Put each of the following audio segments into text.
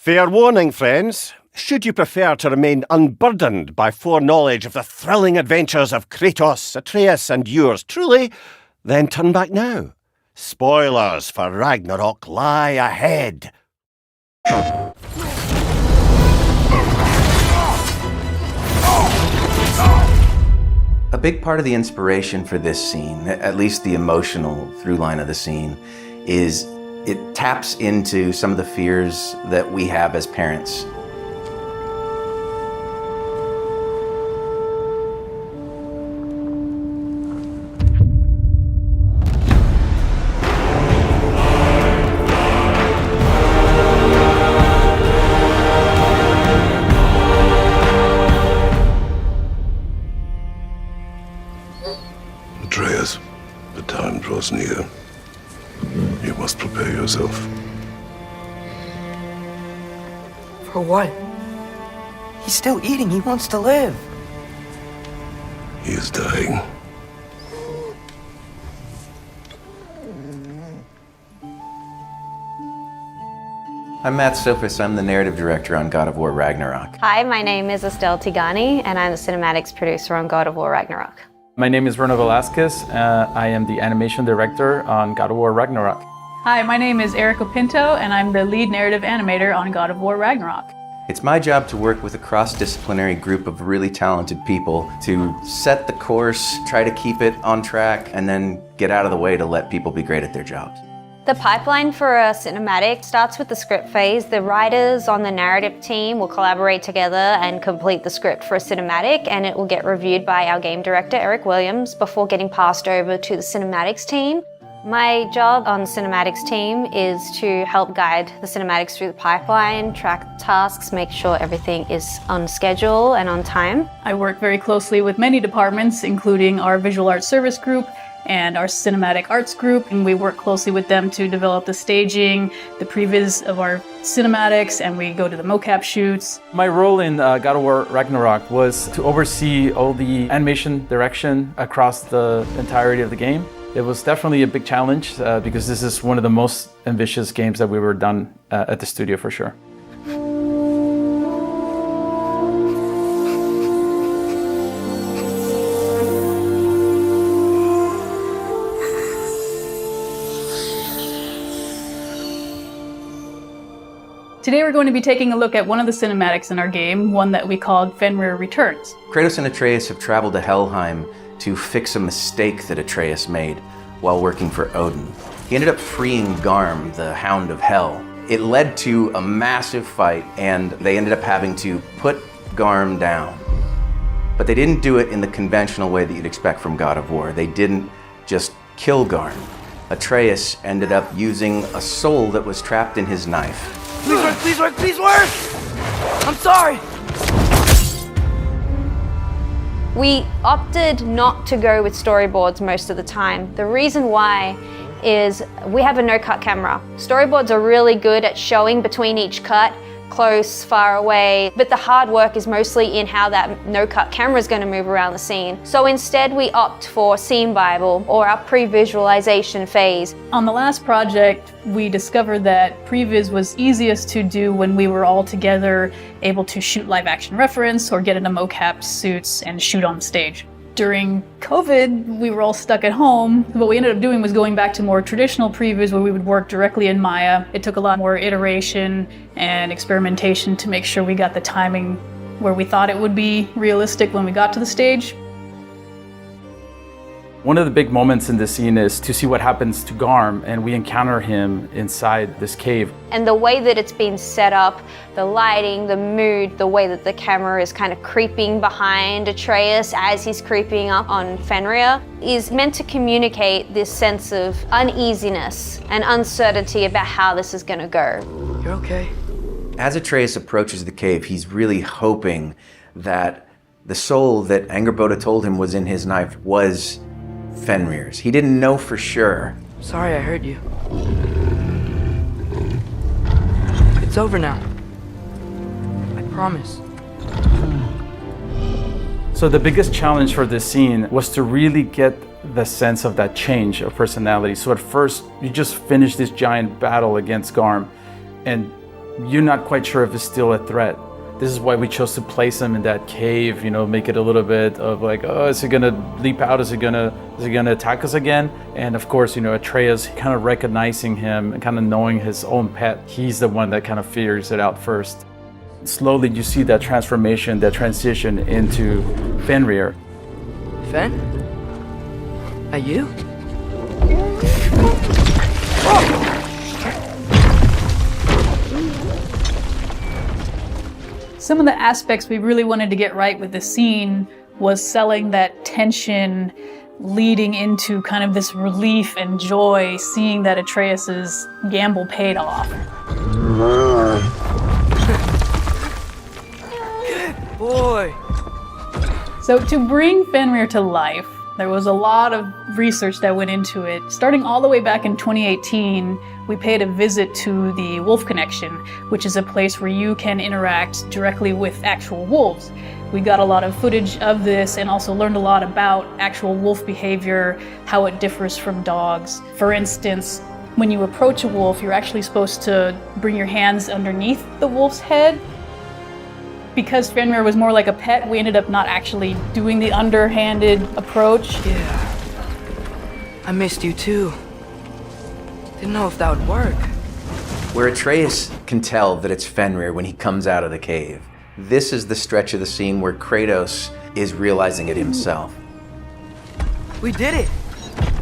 Fair warning, friends. Should you prefer to remain unburdened by foreknowledge of the thrilling adventures of Kratos, Atreus, and yours truly, then turn back now. Spoilers for Ragnarok lie ahead. A big part of the inspiration for this scene, at least the emotional through line of the scene, is it taps into some of the fears that we have as parents. Atreus, the time draws near. You must prepare yourself. For what? He's still eating. He wants to live. He is dying. I'm Matt Sophis. I'm the narrative director on God of War Ragnarok. Hi, my name is Estelle Tigani, and I'm the cinematics producer on God of War Ragnarok. My name is Bruno Velasquez. I am the animation director on God of War Ragnarok. Hi, my name is Erica Pinto, and I'm the lead narrative animator on God of War Ragnarok. It's my job to work with a cross-disciplinary group of really talented people to set the course, try to keep it on track, and then get out of the way to let people be great at their jobs. The pipeline for a cinematic starts with the script phase. The writers on the narrative team will collaborate together and complete the script for a cinematic, and it will get reviewed by our game director, Eric Williams, before getting passed over to the cinematics team. My job on the cinematics team is to help guide the cinematics through the pipeline, track tasks, make sure everything is on schedule and on time. I work very closely with many departments, including our visual arts service group and our cinematic arts group, and we work closely with them to develop the staging, the previs of our cinematics, and we go to the mocap shoots. My role in God of War Ragnarok was to oversee all the animation direction across the entirety of the game. It was definitely a big challenge because this is one of the most ambitious games that we were done at the studio for sure. Today we're going to be taking a look at one of the cinematics in our game, one that we called Fenrir Returns. Kratos and Atreus have traveled to Helheim to fix a mistake that Atreus made while working for Odin. He ended up freeing Garm, the Hound of Hell. It led to a massive fight, and they ended up having to put Garm down. But they didn't do it in the conventional way that you'd expect from God of War. They didn't just kill Garm. Atreus ended up using a soul that was trapped in his knife. Please work, please work, please work! I'm sorry! We opted not to go with storyboards most of the time. The reason why is we have a no-cut camera. Storyboards are really good at showing between each cut, close, far away, but the hard work is mostly in how that no-cut camera is going to move around the scene. So instead we opt for Scene Bible or our pre-visualization phase. On the last project, we discovered that previs was easiest to do when we were all together, able to shoot live action reference or get into mocap suits and shoot on stage. During COVID, we were all stuck at home. What we ended up doing was going back to more traditional previs where we would work directly in Maya. It took a lot more iteration and experimentation to make sure we got the timing where we thought it would be realistic when we got to the stage. One of the big moments in this scene is to see what happens to Garm, and we encounter him inside this cave. And the way that it's been set up, the lighting, the mood, the way that the camera is kind of creeping behind Atreus as he's creeping up on Fenrir is meant to communicate this sense of uneasiness and uncertainty about how this is going to go. You're okay. As Atreus approaches the cave, he's really hoping that the soul that Angerboda told him was in his knife was Fenrir's. He didn't know for sure. Sorry I hurt you. It's over now. I promise. So the biggest challenge for this scene was to really get the sense of that change of personality. So at first, you just finish this giant battle against Garm, and you're not quite sure if it's still a threat. This is why we chose to place him in that cave, you know, make it a little bit of like, oh, is he gonna leap out? Is he gonna attack us again? And of course, you know, Atreus kind of recognizing him and kind of knowing his own pet, he's the one that kind of figures it out first. Slowly you see that transformation, that transition into Fenrir. Fen? Are you? Some of the aspects we really wanted to get right with the scene was selling that tension leading into kind of this relief and joy, seeing that Atreus's gamble paid off. Good boy. So to bring Fenrir to life, there was a lot of research that went into it. Starting all the way back in 2018, we paid a visit to the Wolf Connection, which is a place where you can interact directly with actual wolves. We got a lot of footage of this and also learned a lot about actual wolf behavior, how it differs from dogs. For instance, when you approach a wolf, you're actually supposed to bring your hands underneath the wolf's head. Because Fenrir was more like a pet, we ended up not actually doing the underhanded approach. Yeah. I missed you too. Didn't know if that would work. Where Atreus can tell that it's Fenrir when he comes out of the cave. This is the stretch of the scene where Kratos is realizing it himself. We did it.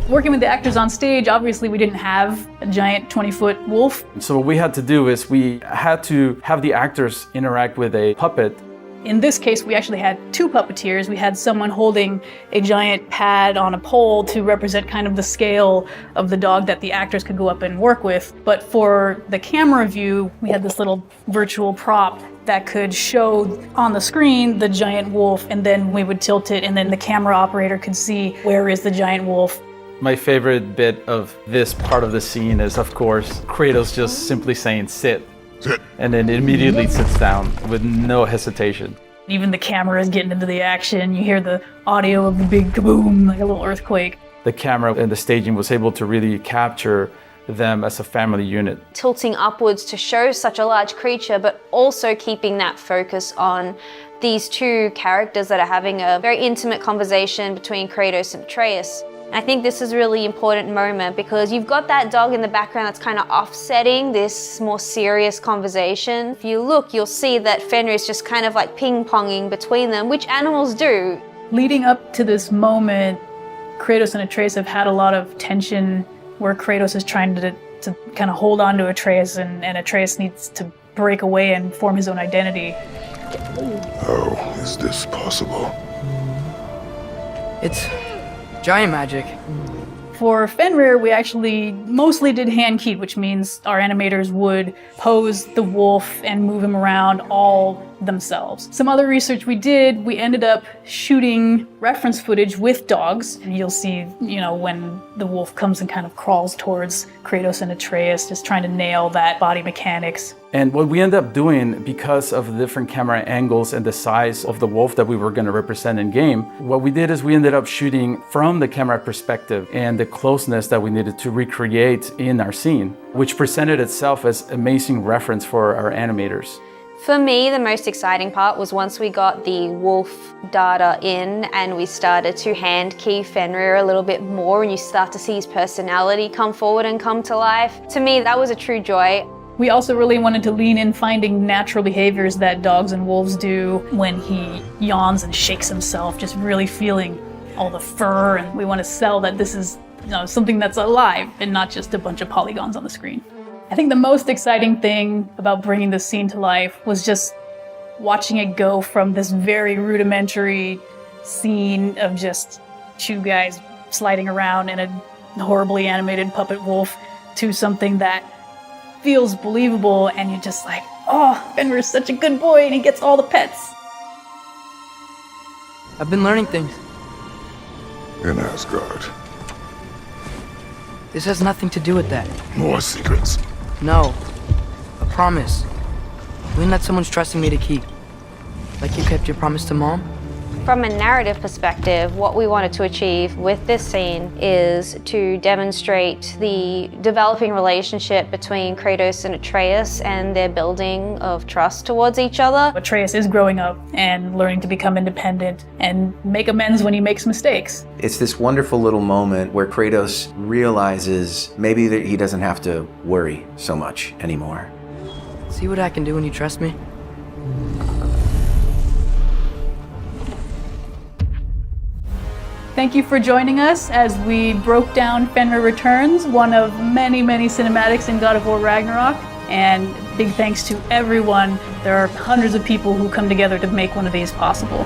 Working with the actors on stage, obviously we didn't have a giant 20-foot wolf. So what we had to do is we had to have the actors interact with a puppet. In this case, we actually had two puppeteers. We had someone holding a giant pad on a pole to represent kind of the scale of the dog that the actors could go up and work with. But for the camera view, we had this little virtual prop that could show on the screen the giant wolf, and then we would tilt it, and then the camera operator could see where is the giant wolf. My favorite bit of this part of the scene is, of course, Kratos just simply saying, sit. Sit. And then immediately sits down with no hesitation. Even the camera is getting into the action. You hear the audio of the big kaboom, like a little earthquake. The camera and the staging was able to really capture them as a family unit. Tilting upwards to show such a large creature, but also keeping that focus on these two characters that are having a very intimate conversation between Kratos and Atreus. I think this is a really important moment because you've got that dog in the background that's kind of offsetting this more serious conversation. If you look, you'll see that Fenrir is just kind of like ping-ponging between them, which animals do. Leading up to this moment, Kratos and Atreus have had a lot of tension where Kratos is trying to kind of hold on to Atreus, and Atreus needs to break away and form his own identity. How is this possible? It's giant magic. For Fenrir, we actually mostly did hand keyed, which means our animators would pose the wolf and move him around all themselves. Some other research we did, we ended up shooting reference footage with dogs, and you'll see, you know, when the wolf comes and kind of crawls towards Kratos and Atreus, just trying to nail that body mechanics. And what we ended up doing, because of the different camera angles and the size of the wolf that we were going to represent in game, what we did is we ended up shooting from the camera perspective and the closeness that we needed to recreate in our scene, which presented itself as amazing reference for our animators. For me, the most exciting part was once we got the wolf data in and we started to hand key Fenrir a little bit more and you start to see his personality come forward and come to life. To me, that was a true joy. We also really wanted to lean in finding natural behaviors that dogs and wolves do when he yawns and shakes himself, just really feeling all the fur, and we want to sell that this is, you know, something that's alive and not just a bunch of polygons on the screen. I think the most exciting thing about bringing this scene to life was just watching it go from this very rudimentary scene of just two guys sliding around in a horribly animated puppet wolf to something that feels believable, and you're just like, oh, Fenrir's such a good boy and he gets all the pets. I've been learning things. In Asgard. This has nothing to do with that. More secrets. No. A promise. Knowing that someone's trusting me to keep. Like you kept your promise to Mom? From a narrative perspective, what we wanted to achieve with this scene is to demonstrate the developing relationship between Kratos and Atreus and their building of trust towards each other. Atreus is growing up and learning to become independent and make amends when he makes mistakes. It's this wonderful little moment where Kratos realizes maybe that he doesn't have to worry so much anymore. See what I can do when you trust me? Thank you for joining us as we broke down Fenrir Returns, one of many, many cinematics in God of War Ragnarok. And big thanks to everyone. There are hundreds of people who come together to make one of these possible.